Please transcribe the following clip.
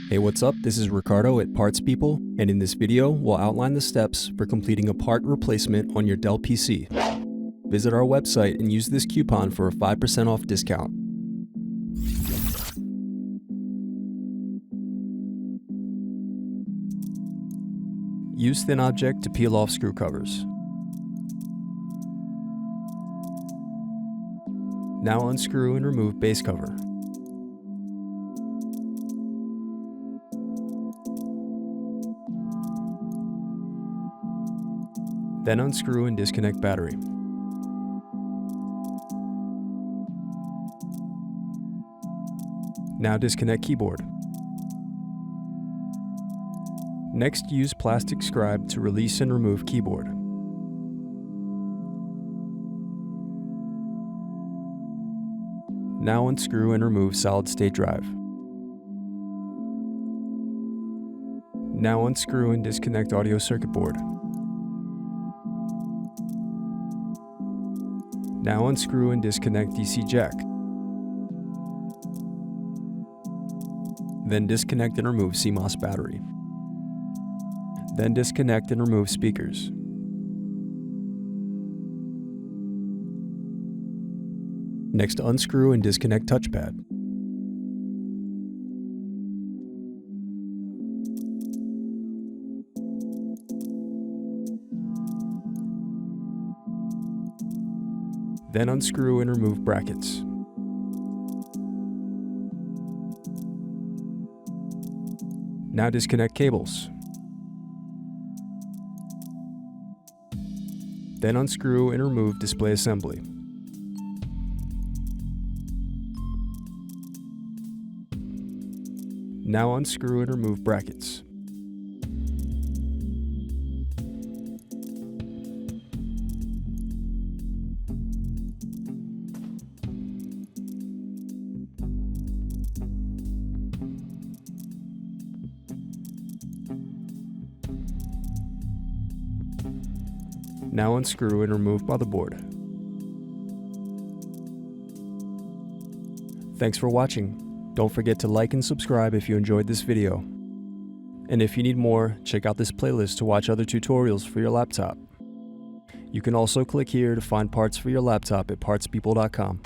Hey, what's up? This is Ricardo at Parts People, and in this video, we'll outline the steps for completing a part replacement on your Dell PC. Visit our website and use this coupon for a 5% off discount. Use thin object to peel off screw covers. Now unscrew and remove base cover. Then unscrew and disconnect battery. Now disconnect keyboard. Next, use plastic scribe to release and remove keyboard. Now unscrew and remove solid-state drive. Now unscrew and disconnect audio circuit board. Now unscrew and disconnect DC jack. Then disconnect and remove CMOS battery. Then disconnect and remove speakers. Next, unscrew and disconnect touchpad. Then unscrew and remove brackets. Now disconnect cables. Then unscrew and remove display assembly. Now unscrew and remove brackets. Now unscrew and remove motherboard. Thanks for watching. Don't forget to like and subscribe if you enjoyed this video. And if you need more, check out this playlist to watch other tutorials for your laptop. You can also click here to find parts for your laptop at partspeople.com.